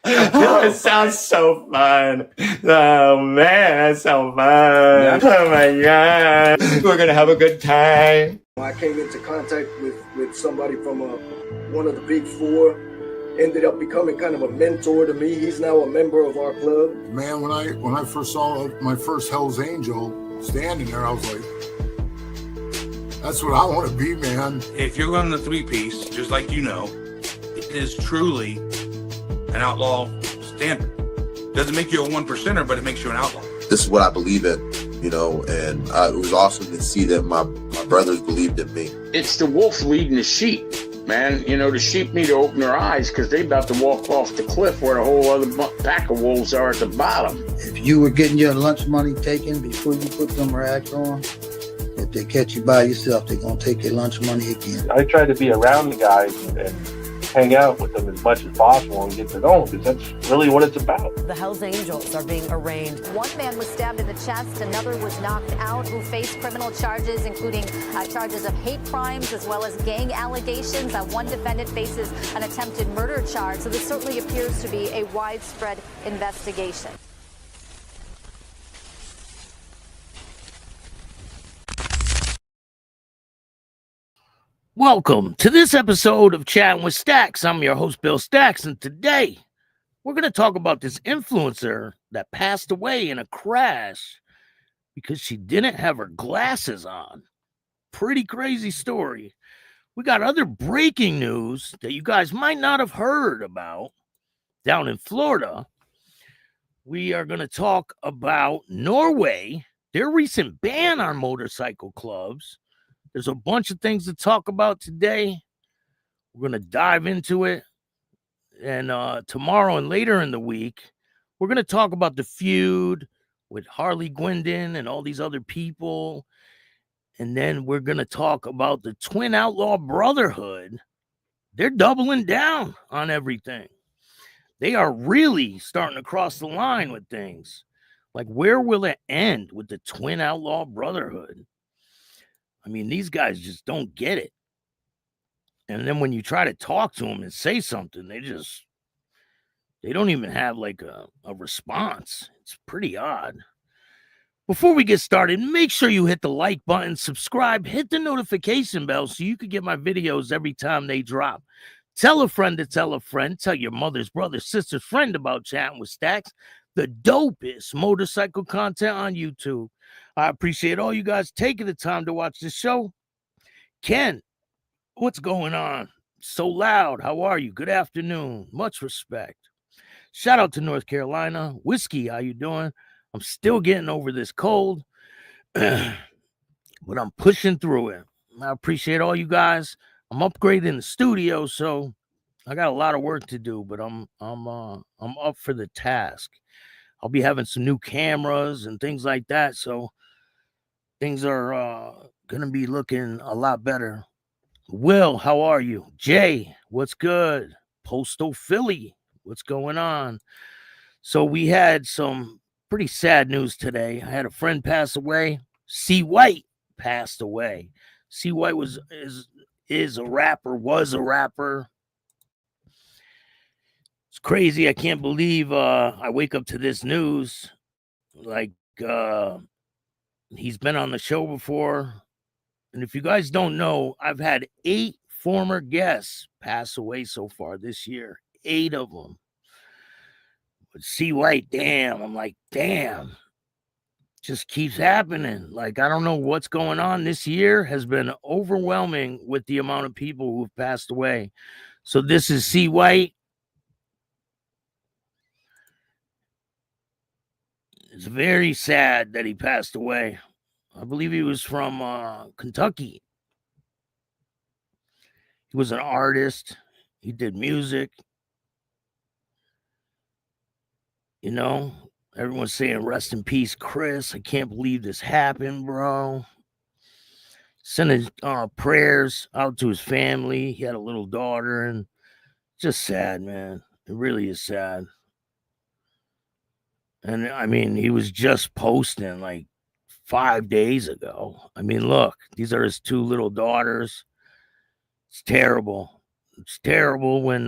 It sounds so fun. Oh man, that's so fun. Yeah. Oh my god. We're gonna have a good time. I came into contact with somebody from one of the big four, ended up becoming kind of a mentor to me. He's now a member of our club. Man, when I first saw my first Hell's Angel standing there, I was like, that's what I want to be, man. If you're running a three-piece, just like it is truly an outlaw standard. Doesn't make you a one percenter, but it makes you an outlaw. This is what I believe in, and it was awesome to see that my brothers believed in me. It's the wolf leading the sheep, man. The sheep need to open their eyes because they're about to walk off the cliff where a whole other pack of wolves are at the bottom. If you were getting your lunch money taken before you put them rags on, if they catch you by yourself, they're going to take your lunch money again. I try to be around the guys and hang out with them as much as possible and get to know them, because that's really what it's about. The Hells Angels are being arraigned. One man was stabbed in the chest, another was knocked out, who faced criminal charges, including charges of hate crimes as well as gang allegations. One defendant faces an attempted murder charge, so this certainly appears to be a widespread investigation. Welcome to this episode of Chatting with Staxx. I'm your host, Bill Staxx, and today we're going to talk about this influencer that passed away in a crash because she didn't have her glasses on. Pretty crazy story. We got other breaking news that you guys might not have heard about down in Florida. We are going to talk about Norway, their recent ban on motorcycle clubs. There's a bunch of things to talk about today. We're going to dive into it. And tomorrow and later in the week, we're going to talk about the feud with Harley Gwindon and all these other people. And then we're going to talk about the Twin Outlaw Brotherhood. They're doubling down on everything. They are really starting to cross the line with things. Like, where will it end with the Twin Outlaw Brotherhood? I mean, these guys just don't get it. And then when you try to talk to them and say something, they don't even have like a response. It's pretty odd. Before we get started, make sure you hit the like button, subscribe, hit the notification bell so you can get my videos every time they drop. Tell a friend to tell a friend. Tell your mother's brother, sister's friend about Chatting with Staxx, the dopest motorcycle content on YouTube. I appreciate all you guys taking the time to watch this show. Ken, what's going on? So loud. How are you? Good afternoon. Much respect. Shout out to North Carolina. Whiskey, how you doing? I'm still getting over this cold, but I'm pushing through it. I appreciate all you guys. I'm upgrading the studio, so I got a lot of work to do, but I'm up for the task. I'll be having some new cameras and things like that, so things are going to be looking a lot better. Will, how are you? Jay, what's good? Postal Philly, what's going on? So we had some pretty sad news today. I had a friend pass away. C. White passed away. C. White is a rapper, was a rapper. It's crazy. I can't believe I wake up to this news. Like, he's been on the show before. And if you guys don't know, I've had 8 former guests pass away so far this year. 8 of them. But C. White, damn. I'm like, damn. Just keeps happening. Like, I don't know what's going on. This year has been overwhelming with the amount of people who have passed away. So this is C. White. It's very sad that he passed away. I believe he was from Kentucky. He was an artist. He did music. You know, everyone's saying rest in peace, Chris. I can't believe this happened, bro. Sending prayers out to his family. He had a little daughter, and just sad, man. It really is sad. And I mean, he was just posting like 5 days ago. I mean, look, these are his 2 little daughters. It's terrible. It's terrible when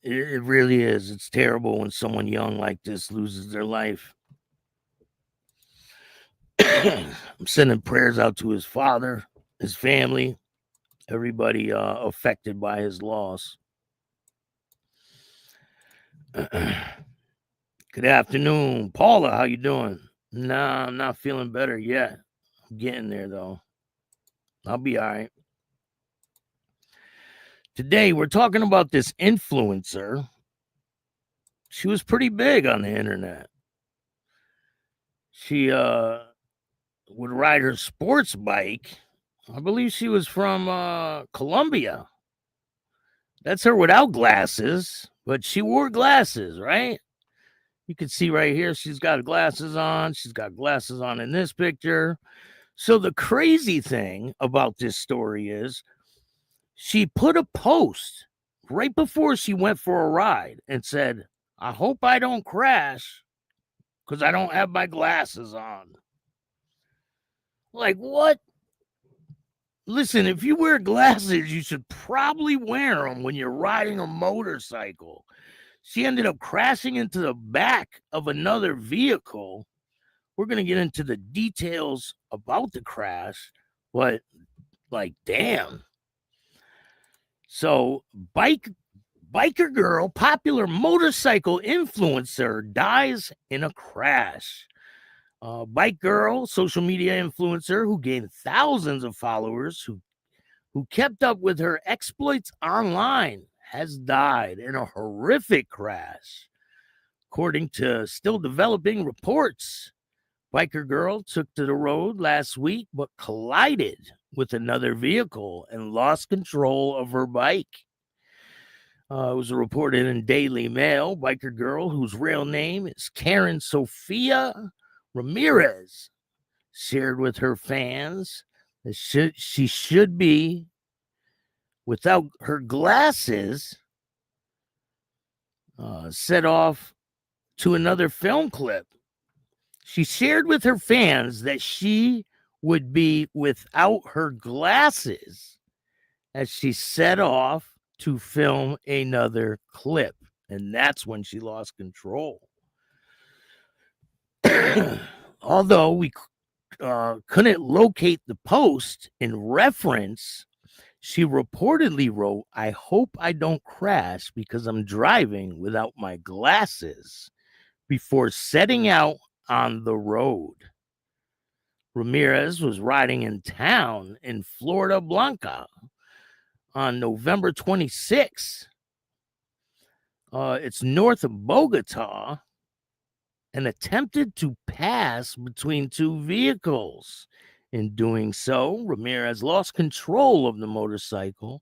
It really is. It's terrible when someone young like this loses their life. I'm sending prayers out to his father, his family, everybody affected by his loss. Good afternoon, Paula. How you doing? Nah, I'm not feeling better yet. I'm getting there though. I'll be all right. Today we're talking about this influencer. She was pretty big on the internet. She would ride her sports bike. I believe she was from Colombia. That's her without glasses, but she wore glasses, right? You can see right here, she's got glasses on. She's got glasses on in this picture. So the crazy thing about this story is she put a post right before she went for a ride and said, I hope I don't crash because I don't have my glasses on. Like, what? Listen, if you wear glasses, you should probably wear them when you're riding a motorcycle. She ended up crashing into the back of another vehicle. We're going to get into the details about the crash, but like, damn. So, biker girl, popular motorcycle influencer, dies in a crash. Bike girl, social media influencer who gained thousands of followers who kept up with her exploits online, has died in a horrific crash. According to still developing reports, biker girl took to the road last week but collided with another vehicle and lost control of her bike. It was reported in Daily Mail. Biker girl, whose real name is Karen Sophia Ramirez, shared with her fans that she should be without her glasses, set off to another film clip. She shared with her fans that she would be without her glasses as she set off to film another clip. And that's when she lost control. Although we couldn't locate the post in reference, she reportedly wrote, I hope I don't crash because I'm driving without my glasses, before setting out on the road. Ramirez was riding in town in Florida Blanca on November 26th. It's north of Bogota, and attempted to pass between two vehicles. In doing so, Ramirez lost control of the motorcycle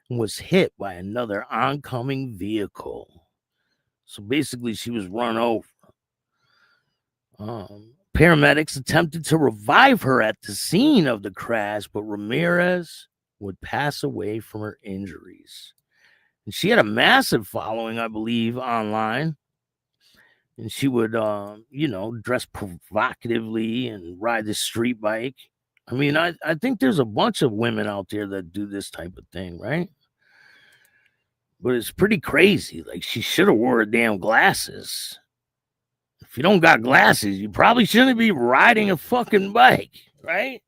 and was hit by another oncoming vehicle. So basically, she was run over. Paramedics attempted to revive her at the scene of the crash, but Ramirez would pass away from her injuries. And she had a massive following, I believe, online. And she would, dress provocatively and ride the street bike. I mean, I think there's a bunch of women out there that do this type of thing, right? But it's pretty crazy. Like, she should have wore her damn glasses. If you don't got glasses, you probably shouldn't be riding a fucking bike, right?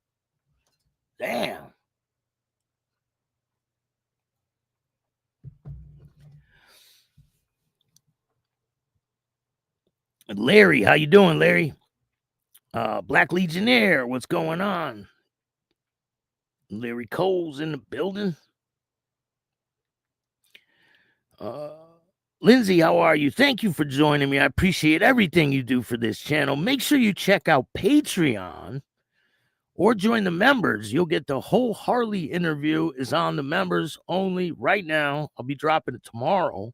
Damn. Larry, how you doing, Larry? Black Legionnaire, what's going on? Larry Cole's in the building. Lindsay, how are you? Thank you for joining me. I appreciate everything you do for this channel. Make sure you check out Patreon or join the members. You'll get the whole Harley interview is on the members only right now. I'll be dropping it tomorrow.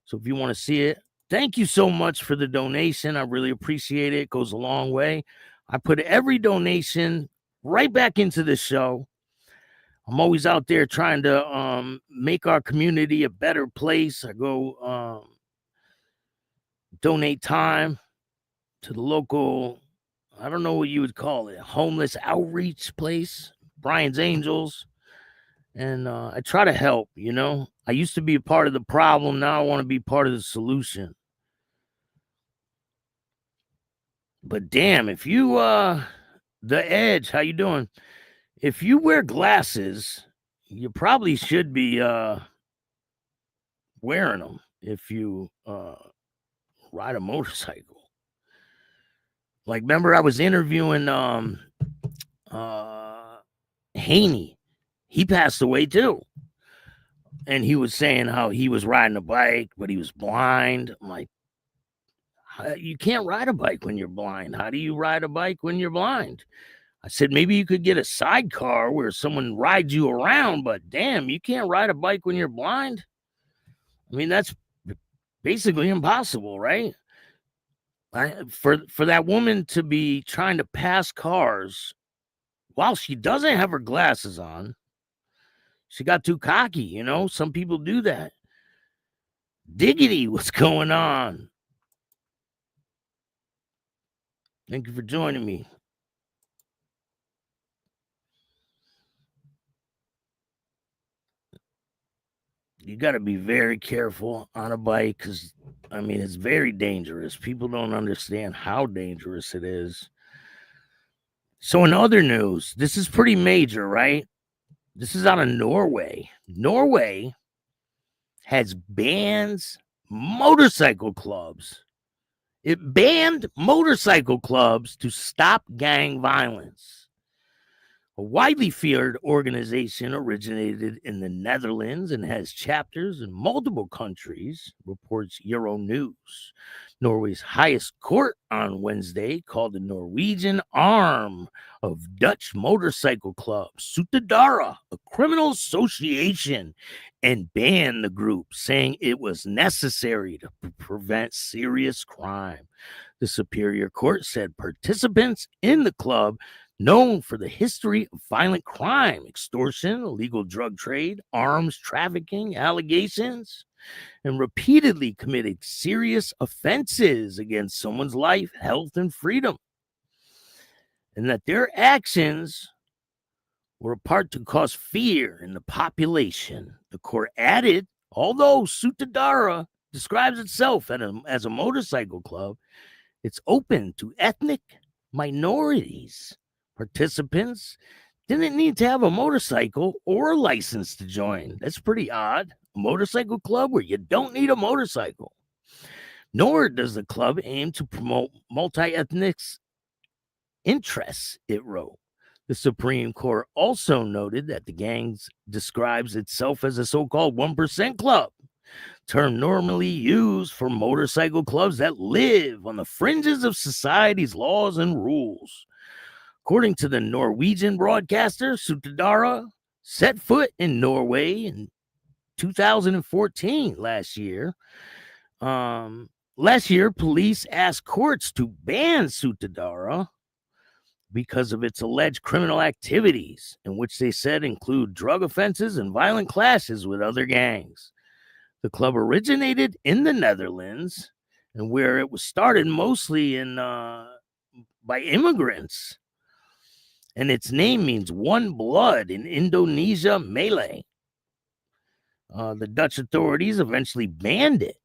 So if you want to see it, thank you so much for the donation. I really appreciate it. It goes a long way. I put every donation right back into the show. I'm always out there trying to make our community a better place. I go donate time to the local, I don't know what you would call it, homeless outreach place, Brian's Angels. And I try to help, you know. I used to be a part of the problem. Now I want to be part of the solution. But damn, if you The Edge, how you doing? If you wear glasses, you probably should be wearing them if you ride a motorcycle. Like, remember I was interviewing Haney. He passed away too. And he was saying how he was riding a bike, but he was blind. I'm like, you can't ride a bike when you're blind. How do you ride a bike when you're blind? I said, maybe you could get a sidecar where someone rides you around, but damn, you can't ride a bike when you're blind. I mean, that's basically impossible, right? For that woman to be trying to pass cars while she doesn't have her glasses on, she got too cocky, you know? Some people do that. Diggity, what's going on? Thank you for joining me. You got to be very careful on a bike because, I mean, it's very dangerous. People don't understand how dangerous it is. So in other news, this is pretty major, right? This is out of Norway. Norway has bans motorcycle clubs. It banned motorcycle clubs to stop gang violence. A widely feared organization originated in the Netherlands and has chapters in multiple countries, reports Euronews. Norway's highest court on Wednesday called the Norwegian arm of Dutch motorcycle club Sutadara a criminal association and banned the group, saying it was necessary to prevent serious crime. The Superior Court said participants in the club, known for the history of violent crime, extortion, illegal drug trade, arms trafficking allegations, and repeatedly committed serious offenses against someone's life, health, and freedom, and that their actions were a part to cause fear in the population. The court added, although Sutadara describes itself as a motorcycle club, it's open to ethnic minorities. Participants didn't need to have a motorcycle or a license to join. That's pretty odd. A motorcycle club where you don't need a motorcycle. Nor does the club aim to promote multi-ethnic interests, it wrote. The Supreme Court also noted that the gang describes itself as a so-called 1% club, term normally used for motorcycle clubs that live on the fringes of society's laws and rules. According to the Norwegian broadcaster, Sutadara set foot in Norway in 2014 last year. Last year, police asked courts to ban Sutadara because of its alleged criminal activities, in which they said include drug offenses and violent clashes with other gangs. The club originated in the Netherlands, and where it was started mostly by immigrants. And its name means one blood in Indonesia Malay. The Dutch authorities eventually banned it,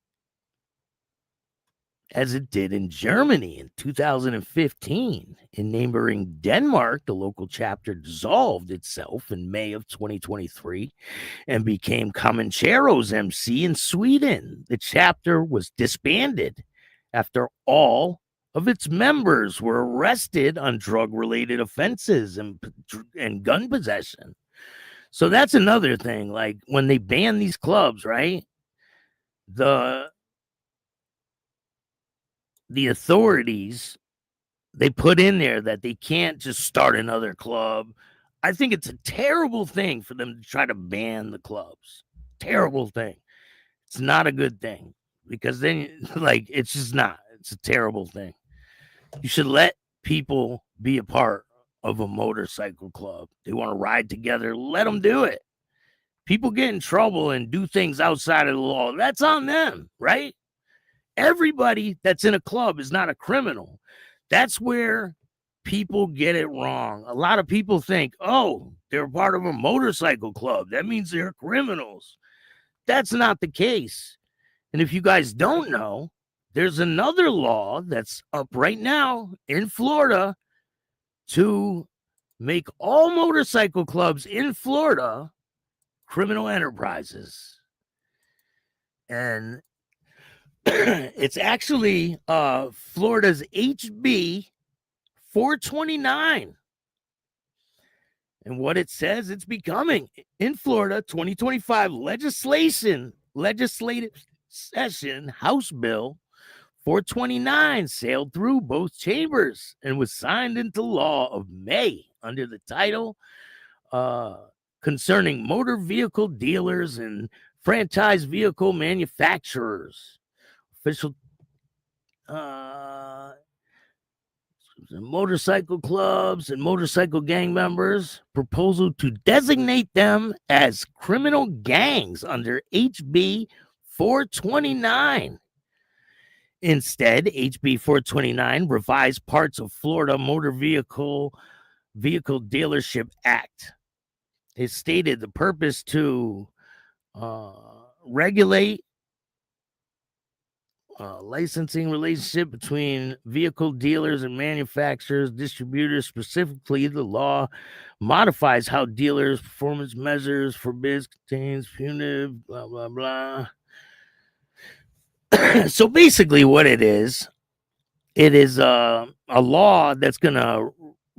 as it did in Germany in 2015. In neighboring Denmark, the local chapter dissolved itself in May of 2023 and became Comanchero's MC in Sweden. The chapter was disbanded after all of its members were arrested on drug-related offenses and gun possession. So that's another thing. Like, when they ban these clubs, right? The authorities, they put in there that they can't just start another club. I think it's a terrible thing for them to try to ban the clubs. Terrible thing. It's not a good thing, because then, like, it's just not. It's a terrible thing. You should let people be a part of a motorcycle club. They want to ride together. Let them do it. People get in trouble and do things outside of the law. That's on them, right? Everybody that's in a club is not a criminal. That's where people get it wrong. A lot of people think, oh, they're part of a motorcycle club. That means they're criminals. That's not the case. And if you guys don't know, there's another law that's up right now in Florida to make all motorcycle clubs in Florida criminal enterprises. And it's actually Florida's HB 429. And what it says, it's becoming in Florida 2025 legislative session, House Bill 429 sailed through both chambers and was signed into law of May under the title concerning motor vehicle dealers and franchise vehicle manufacturers. Official motorcycle clubs and motorcycle gang members, proposal to designate them as criminal gangs under HB 429. Instead, HB 429 revised parts of Florida Motor Vehicle Dealership Act. It stated the purpose to regulate licensing relationship between vehicle dealers and manufacturers, distributors. Specifically, the law modifies how dealers' performance measures forbids, contains punitive, blah, blah, blah. So basically what it is a law that's going to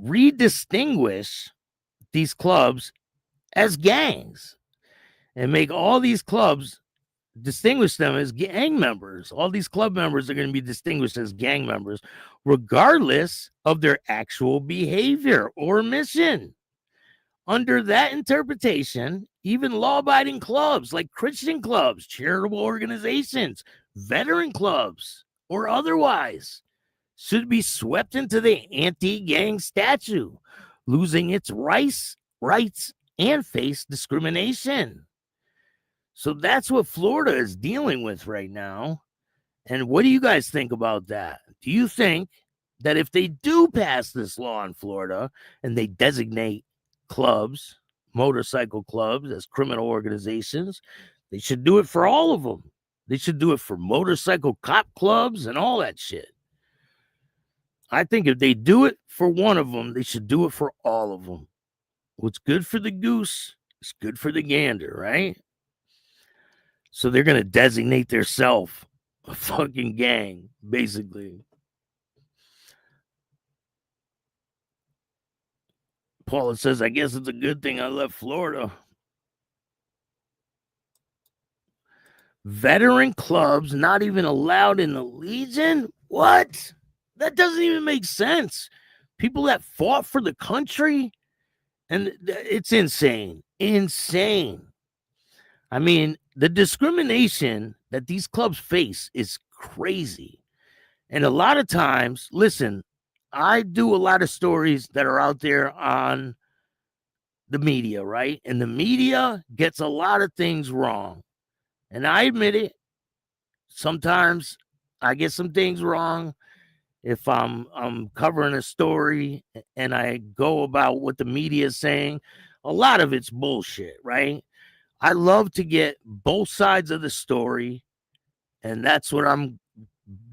redistinguish these clubs as gangs and make all these clubs distinguish them as gang members. All these club members are going to be distinguished as gang members, regardless of their actual behavior or mission. Under that interpretation, even law-abiding clubs like Christian clubs, charitable organizations, veteran clubs, or otherwise should be swept into the anti-gang statute, losing its rights and face discrimination. So that's what Florida is dealing with right now. And what do you guys think about that? Do you think that if they do pass this law in Florida and they designate clubs, motorcycle clubs, as criminal organizations, they should do it for all of them? They should do it for motorcycle cop clubs and all that shit. I think if they do it for one of them, they should do it for all of them. What's good for the goose is good for the gander, right? So they're going to designate themselves a fucking gang, basically. Paula says, I guess it's a good thing I left Florida. Veteran clubs not even allowed in the Legion? What? That doesn't even make sense. People that fought for the country? And it's insane. Insane. I mean, the discrimination that these clubs face is crazy. And a lot of times, listen, I do a lot of stories that are out there on the media, right? And the media gets a lot of things wrong. And I admit it. Sometimes I get some things wrong. If I'm covering a story and I go about what the media is saying, a lot of it's bullshit, right? I love to get both sides of the story, and that's what I'm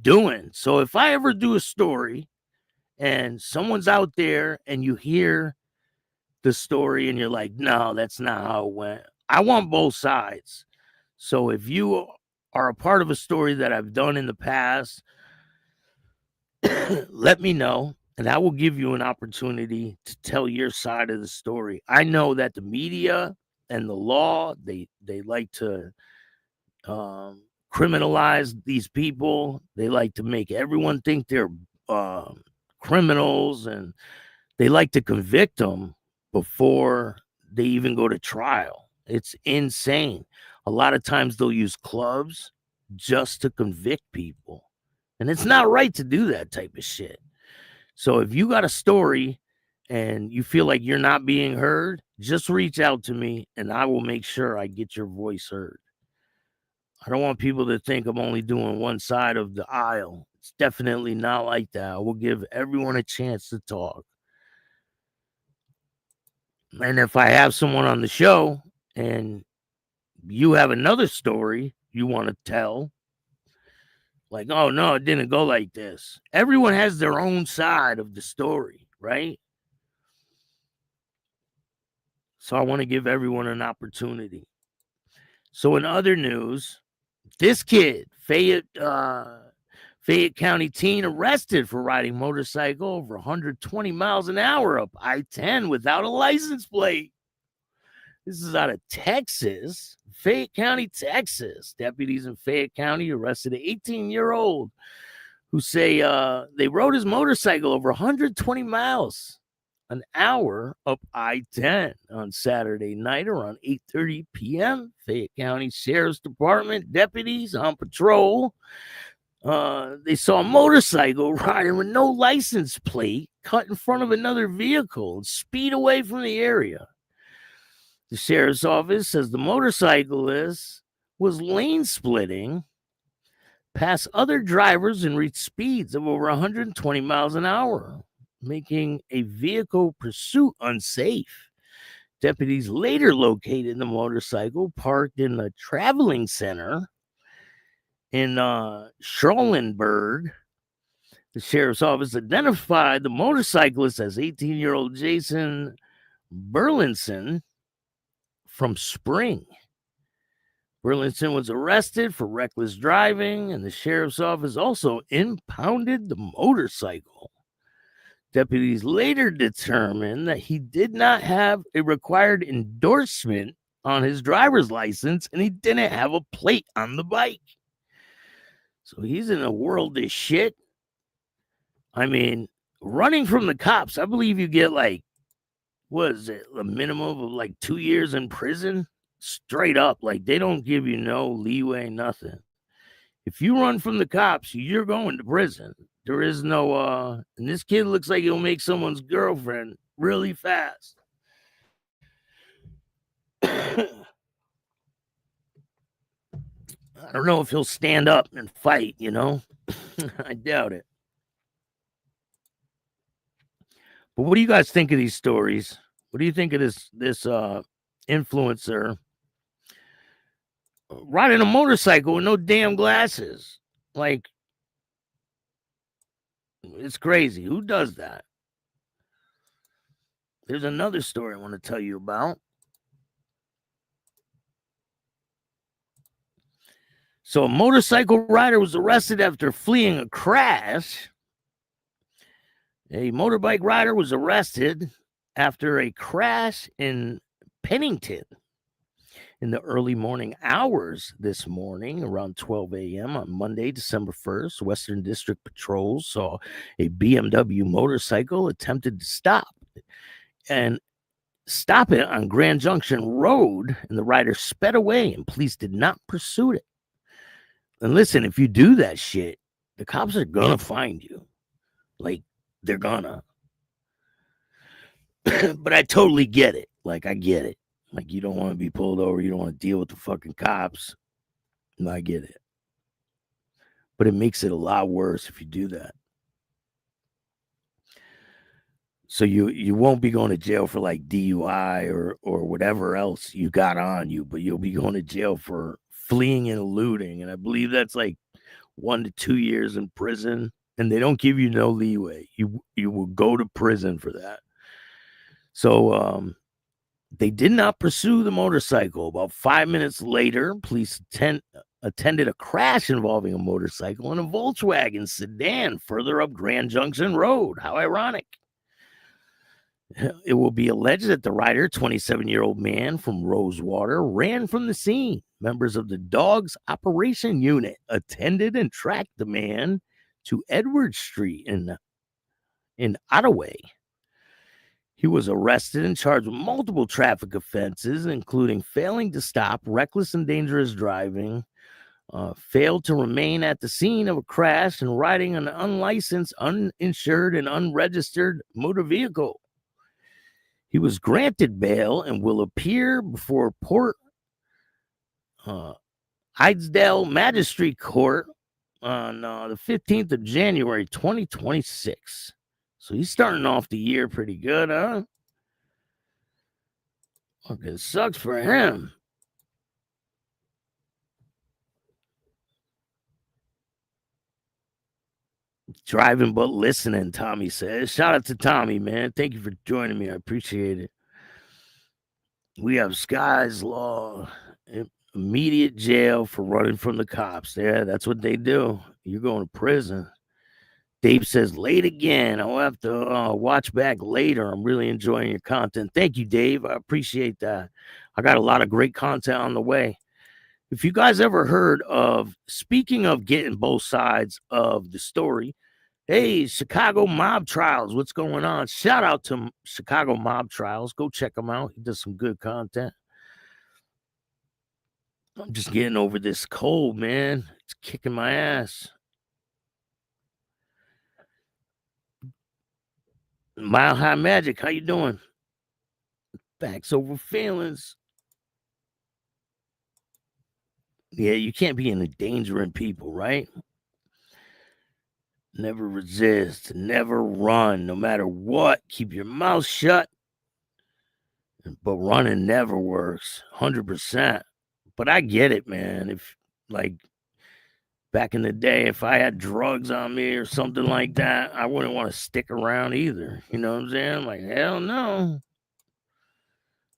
doing. So if I ever do a story and someone's out there and you hear the story and you're like, no, that's not how it went, I want both sides. So if you are a part of a story that I've done in the past, let me know, and I will give you an opportunity to tell your side of the story. I know that the media and the law, they like to criminalize these people. They like to make everyone think they're criminals, and they like to convict them before they even go to trial. It's insane. A lot of times they'll use clubs just to convict people. And it's not right to do that type of shit. So if you got a story and you feel like you're not being heard, just reach out to me and I will make sure I get your voice heard. I don't want people to think I'm only doing one side of the aisle. It's definitely not like that. I will give everyone a chance to talk. And if I have someone on the show and you have another story you want to tell, like, oh, no, it didn't go like this. Everyone has their own side of the story, right? So I want to give everyone an opportunity. So in other news, this kid, Fayette County teen arrested for riding motorcycle over 120 miles an hour up I-10 without a license plate. This is out of Texas, Fayette County, Texas. Deputies in Fayette County arrested an 18-year-old who say they rode his motorcycle over 120 miles an hour up I-10 on Saturday night around 8:30 p.m. Fayette County Sheriff's Department deputies on patrol. They saw a motorcycle rider with no license plate cut in front of another vehicle and speed away from the area. The sheriff's office says the motorcyclist was lane splitting past other drivers and reached speeds of over 120 miles an hour, making a vehicle pursuit unsafe. Deputies later located the motorcycle parked in the traveling center in Schallenberg. The sheriff's office identified the motorcyclist as 18-year-old Jason Burlinson from Spring. Burlinson was arrested for reckless driving, and the sheriff's office also impounded the motorcycle. Deputies later determined that he did not have a required endorsement on his driver's license, and he didn't have a plate on the bike. So he's in a world of shit. I mean, running from the cops, I believe you get like, what is it, a minimum of like 2 years in prison? Straight up. Like, they don't give you no leeway, nothing. If you run from the cops, you're going to prison. There is no, and this kid looks like he'll make someone's girlfriend really fast. I don't know if he'll stand up and fight, you know? I doubt it. But what do you guys think of these stories? What do you think of this influencer riding a motorcycle with no damn glasses? Like, it's crazy. Who does that? There's another story I want to tell you about. So a motorcycle rider was arrested after fleeing a crash. A motorbike rider was arrested after a crash in Pennington in the early morning hours this morning around 12 a.m. on Monday, December 1st. Western District Patrol saw a BMW motorcycle attempted to stop it on Grand Junction Road, and the rider sped away, and police did not pursue it. And listen, if you do that shit, the cops are gonna find you. Like, they're gonna. But I totally get it. Like, I get it. Like, you don't want to be pulled over. You don't want to deal with the fucking cops. No, I get it. But it makes it a lot worse if you do that. So you won't be going to jail for like DUI or whatever else you got on you, but you'll be going to jail for fleeing and eluding. And I believe that's like 1 to 2 years in prison. And they don't give you no leeway. You will go to prison for that. So they did not pursue the motorcycle. About 5 minutes later, police attended a crash involving a motorcycle and a Volkswagen sedan further up Grand Junction Road. How ironic. It will be alleged that the rider, 27-year-old man from Rosewater, ran from the scene. Members of the Dogs Operation Unit attended and tracked the man to Edward Street in Ottaway. He was arrested and charged with multiple traffic offenses, including failing to stop, reckless and dangerous driving, failed to remain at the scene of a crash, and riding an unlicensed, uninsured, and unregistered motor vehicle. He was granted bail and will appear before Port Eidsdale Magistrate Court on the 15th of January, 2026. So he's starting off the year pretty good, huh? Fucking sucks for him. Driving but listening, Tommy says. Shout out to Tommy, man. Thank you for joining me. I appreciate it. We have Sky's Law. Immediate jail for running from the cops. Yeah, that's what they do. You're going to prison. Dave says, late again. I'll have to watch back later. I'm really enjoying your content. Thank you, Dave. I appreciate that. I got a lot of great content on the way. If you guys ever heard of, speaking of getting both sides of the story, hey, Chicago Mob Trials, what's going on? Shout out to Chicago Mob Trials. Go check him out. He does some good content. I'm just getting over this cold, man. It's kicking my ass. Mile High Magic, how you doing? Facts over feelings. Yeah, you can't be endangering people, right? Never resist, never run, no matter what. Keep your mouth shut. But running never works, 100%. But I get it, man. If, like, back in the day, if I had drugs on me or something like that, I wouldn't want to stick around either. You know what I'm saying? Like, hell no.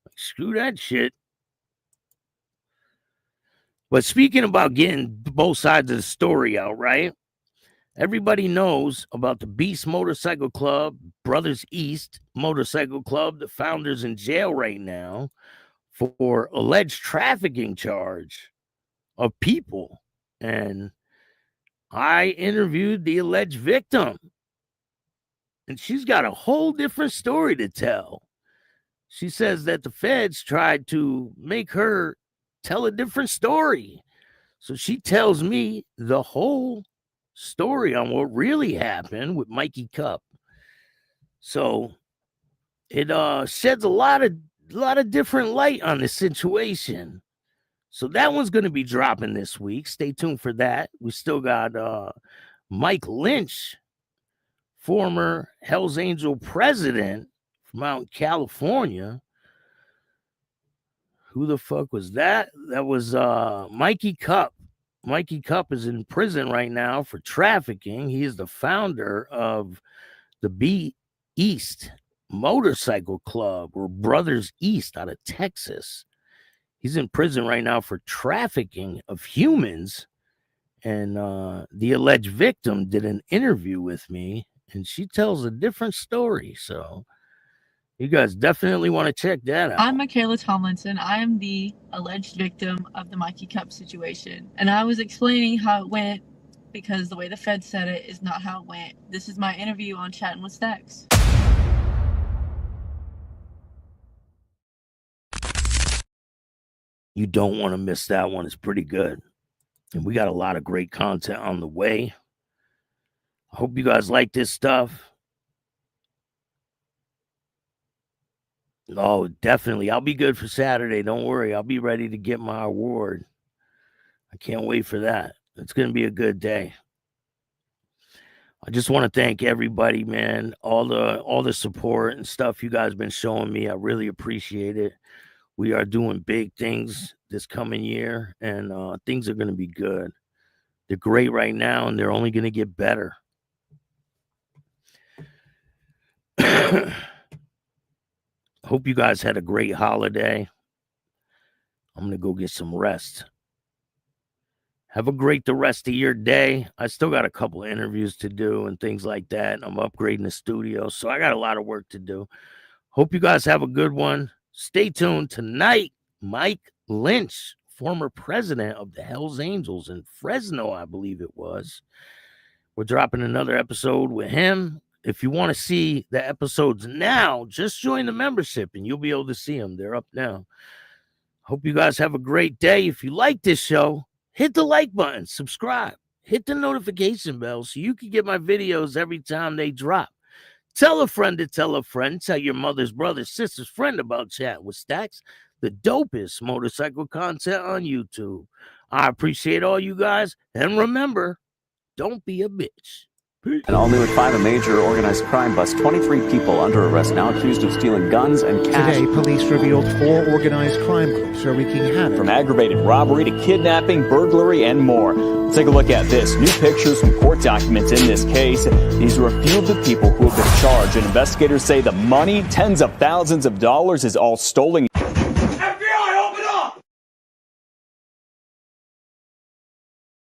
Like, screw that shit. But speaking about getting both sides of the story out, right? Everybody knows about the Beast Motorcycle Club, Brothers East Motorcycle Club. The founder's in jail right now for alleged trafficking charge of people. And I interviewed the alleged victim, and she's got a whole different story to tell. She says that the feds tried to make her tell a different story. So she tells me the whole story on what really happened with Mikey Cup. So it sheds a lot of different light on the situation. So that one's going to be dropping this week. Stay tuned for that. We still got Mike Lynch, former Hells Angel president from out in California. Who the fuck was that? That was Mikey Cup. Mikey Cup is in prison right now for trafficking. He is the founder of the B East Motorcycle Club, or Brothers East, out of Texas. He's in prison right now for trafficking of humans. And the alleged victim did an interview with me, and she tells a different story. So you guys definitely want to check that out. I'm Michaela Tomlinson. I am the alleged victim of the Mikey Cup situation. And I was explaining how it went because the way the Fed said it is not how it went. This is my interview on Chattin with Staxx. You don't want to miss that one. It's pretty good. And we got a lot of great content on the way. I hope you guys like this stuff. Oh, definitely. I'll be good for Saturday. Don't worry. I'll be ready to get my award. I can't wait for that. It's going to be a good day. I just want to thank everybody, man. All the support and stuff you guys been showing me. I really appreciate it. We are doing big things this coming year, and things are going to be good. They're great right now, and they're only going to get better. Hope you guys had a great holiday. I'm going to go get some rest. Have a great the rest of your day. I still got a couple of interviews to do and things like that. I'm upgrading the studio, so I got a lot of work to do. Hope you guys have a good one. Stay tuned tonight. Mike Lynch, former president of the Hells Angels in Fresno, I believe it was. We're dropping another episode with him. If you want to see the episodes now, just join the membership and you'll be able to see them. They're up now. Hope you guys have a great day. If you like this show, hit the like button, subscribe, hit the notification bell so you can get my videos every time they drop. Tell a friend to tell a friend. Tell your mother's brother, sister's friend about Chat with Staxx, the dopest motorcycle content on YouTube. I appreciate all you guys. And remember, don't be a bitch. An all-new at 5, a major organized crime bust. 23 people under arrest now accused of stealing guns and cash. Today, police revealed 4 organized crime groups are wreaking havoc. From aggravated robbery to kidnapping, burglary, and more. Let's take a look at this. New pictures from court documents in this case. These are a few of the people who have been charged, and investigators say the money, tens of thousands of dollars, is all stolen.